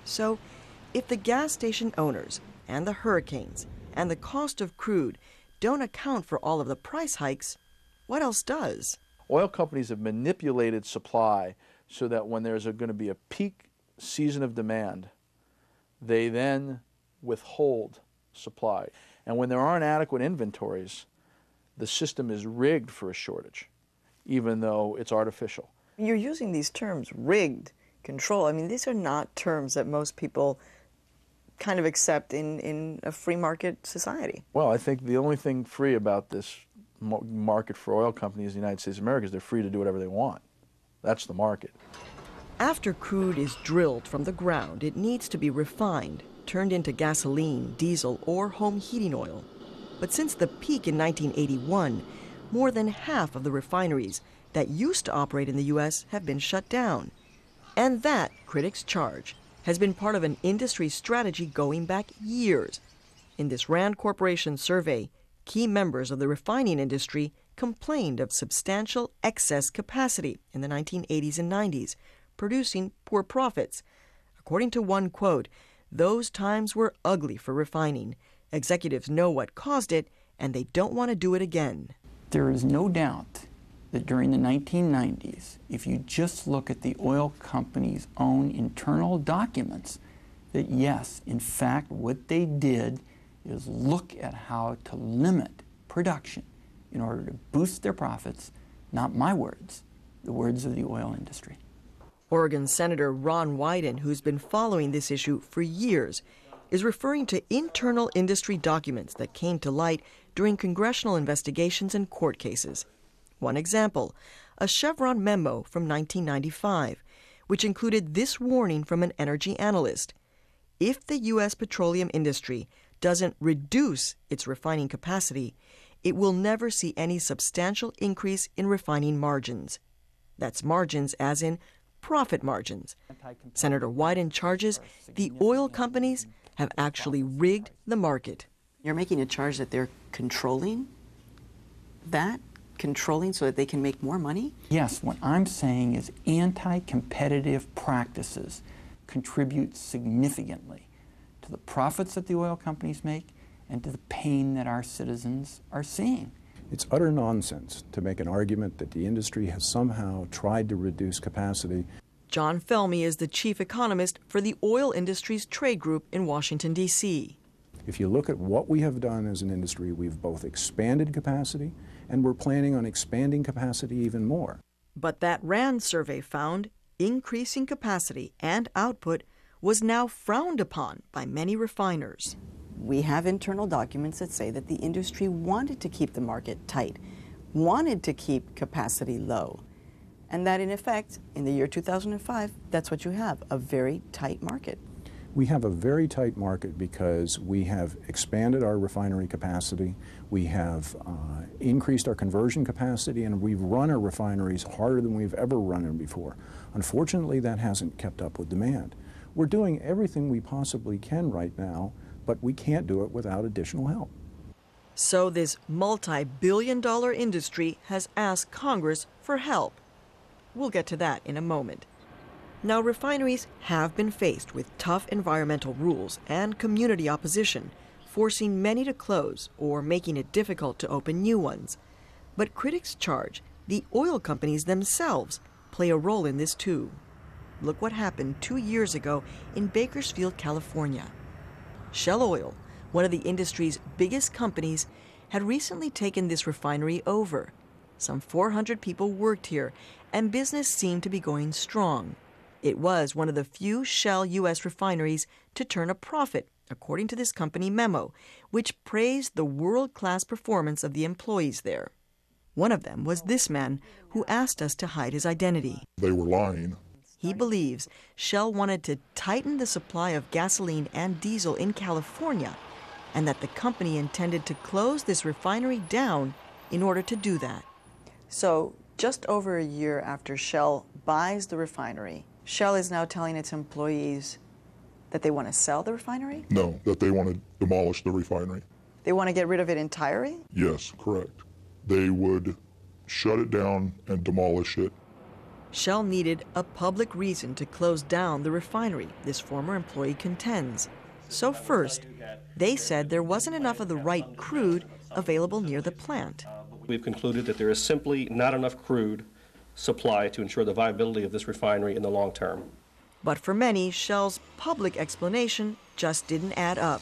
So, if the gas station owners and the hurricanes and the cost of crude don't account for all of the price hikes, what else does? Oil companies have manipulated supply so that when there's going to be a peak season of demand, they then withhold supply. And when there aren't adequate inventories, the system is rigged for a shortage, even though it's artificial. You're using these terms, rigged, control. I mean, these are not terms that most people kind of accept in a free market society. Well, I think the only thing free about this market for oil companies in the United States of America is they're free to do whatever they want. That's the market. After crude is drilled from the ground, it needs to be refined, turned into gasoline, diesel, or home heating oil. But since the peak in 1981, more than half of the refineries that used to operate in the U.S. have been shut down. And that, critics charge, has been part of an industry strategy going back years. In this Rand Corporation survey, key members of the refining industry complained of substantial excess capacity in the 1980s and 90s, producing poor profits. According to one quote, "Those times were ugly for refining. Executives know what caused it, and they don't want to do it again." There is no doubt that during the 1990s, if you just look at the oil company's own internal documents, that yes, in fact, what they did is look at how to limit production in order to boost their profits. Not my words, the words of the oil industry. Oregon Senator Ron Wyden, who's been following this issue for years, is referring to internal industry documents that came to light during congressional investigations and court cases. One example, a Chevron memo from 1995, which included this warning from an energy analyst. If the U.S. petroleum industry doesn't reduce its refining capacity, it will never see any substantial increase in refining margins. That's margins as in profit margins. Senator Wyden charges the oil companies have actually rigged the market. You're making a charge that they're controlling that? Controlling so that they can make more money? Yes, what I'm saying is anti-competitive practices contribute significantly to the profits that the oil companies make and to the pain that our citizens are seeing. It's utter nonsense to make an argument that the industry has somehow tried to reduce capacity. John Felmy is the chief economist for the oil industry's trade group in Washington, D.C. If you look at what we have done as an industry, we've both expanded capacity and we're planning on expanding capacity even more. But that Rand survey found increasing capacity and output was now frowned upon by many refiners. We have internal documents that say that the industry wanted to keep the market tight, wanted to keep capacity low, and that in effect, in the year 2005, that's what you have, a very tight market. We have a very tight market because we have expanded our refinery capacity, we have increased our conversion capacity, and we've run our refineries harder than we've ever run them before. Unfortunately, that hasn't kept up with demand. We're doing everything we possibly can right now, but we can't do it without additional help. So this multi-billion-dollar industry has asked Congress for help. We'll get to that in a moment. Now, refineries have been faced with tough environmental rules and community opposition, forcing many to close or making it difficult to open new ones. But critics charge the oil companies themselves play a role in this too. Look what happened 2 years ago in Bakersfield, California. Shell Oil, one of the industry's biggest companies, had recently taken this refinery over. Some 400 people worked here, and business seemed to be going strong. It was one of the few Shell U.S. refineries to turn a profit, according to this company memo, which praised the world-class performance of the employees there. One of them was this man, who asked us to hide his identity. They were lying. He believes Shell wanted to tighten the supply of gasoline and diesel in California, and that the company intended to close this refinery down in order to do that. So, just over a year after Shell buys the refinery, Shell is now telling its employees that they want to sell the refinery? No, that they want to demolish the refinery. They want to get rid of it entirely? Yes, correct. They would shut it down and demolish it Shell needed a public reason to close down the refinery, this former employee contends. So first, they said there wasn't enough of the right crude available near the plant. We've concluded that there is simply not enough crude supply to ensure the viability of this refinery in the long term. But for many, Shell's public explanation just didn't add up.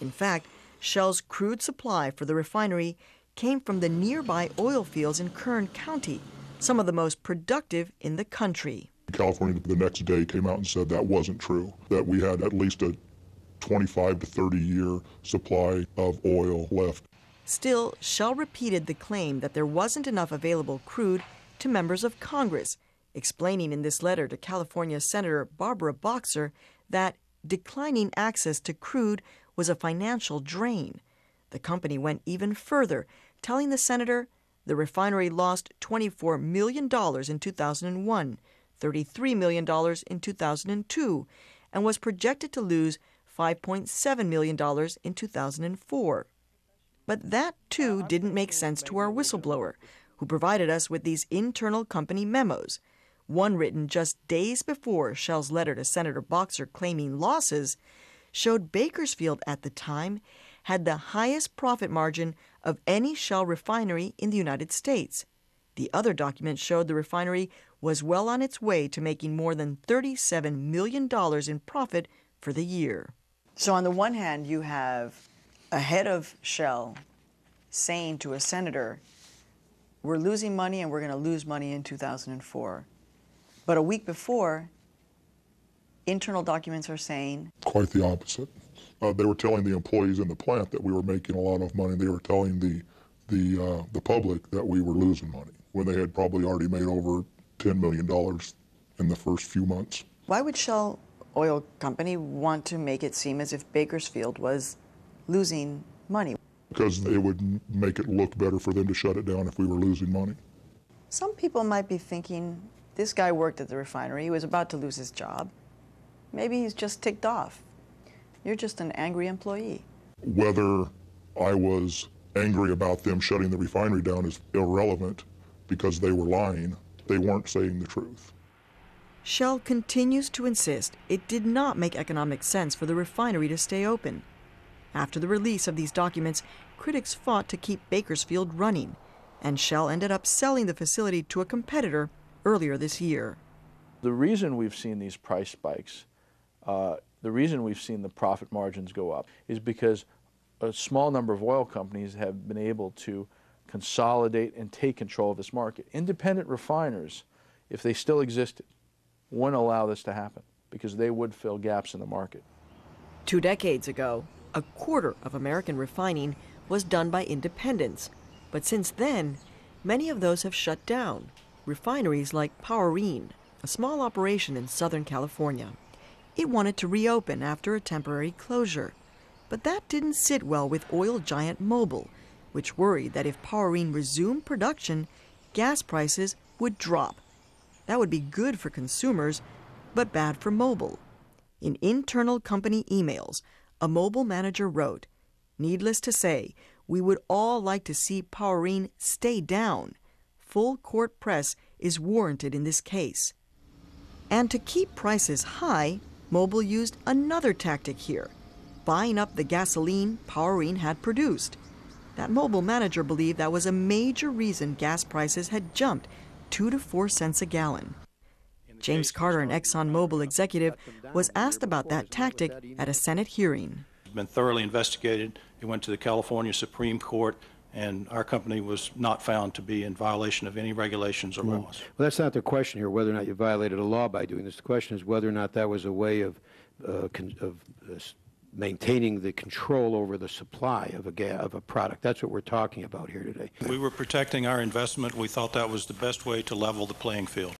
In fact, Shell's crude supply for the refinery came from the nearby oil fields in Kern County, some of the most productive in the country. California the next day came out and said that wasn't true, that we had at least a 25 to 30 year supply of oil left. Still, Shell repeated the claim that there wasn't enough available crude to members of Congress, explaining in this letter to California Senator Barbara Boxer that declining access to crude was a financial drain. The company went even further, telling the senator the refinery lost $24 million in 2001, $33 million in 2002, and was projected to lose $5.7 million in 2004. But that, too, didn't make sense to our whistleblower, who provided us with these internal company memos, one written just days before Shell's letter to Senator Boxer claiming losses, showed Bakersfield at the time had the highest profit margin of any Shell refinery in the United States. The other document showed the refinery was well on its way to making more than $37 million in profit for the year. So on the one hand, you have a head of Shell saying to a senator, we're losing money and we're going to lose money in 2004. But a week before, internal documents are saying Quite the opposite. They were telling the employees in the plant that we were making a lot of money. They were telling the public that we were losing money when they had probably already made over $10 million in the first few months. Why would Shell Oil Company want to make it seem as if Bakersfield was losing money? Because it would make it look better for them to shut it down if we were losing money. Some people might be thinking, this guy worked at the refinery, he was about to lose his job. Maybe he's just ticked off. You're just an angry employee. Whether I was angry about them shutting the refinery down is irrelevant because they were lying. They weren't saying the truth. Shell continues to insist it did not make economic sense for the refinery to stay open. After the release of these documents, critics fought to keep Bakersfield running, and Shell ended up selling the facility to a competitor earlier this year. The reason we've seen these price spikes, the reason we've seen the profit margins go up is because a small number of oil companies have been able to consolidate and take control of this market. Independent refiners, if they still existed, wouldn't allow this to happen because they would fill gaps in the market. 2 decades ago, a quarter of American refining was done by independents. But since then, many of those have shut down. Refineries like Petroleum, a small operation in Southern California. It wanted to reopen after a temporary closure. But that didn't sit well with oil giant Mobil, which worried that if Petroleum resumed production, gas prices would drop. That would be good for consumers, but bad for Mobil. In internal company emails, a Mobil manager wrote, "Needless to say, we would all like to see Petroleum stay down. Full court press is warranted in this case." And to keep prices high, Mobil used another tactic here, buying up the gasoline Petroleum had produced. That Mobil manager believed that was a major reason gas prices had jumped 2 to 4 cents a gallon. James Carter, an ExxonMobil executive, was asked about that tactic at a Senate hearing. It's been thoroughly investigated. It went to the California Supreme Court, and our company was not found to be in violation of any regulations or laws. Well, that's not the question here, whether or not you violated a law by doing this. The question is whether or not that was a way of maintaining the control over the supply of a product. That's what we're talking about here today. We were protecting our investment. We thought that was the best way to level the playing field.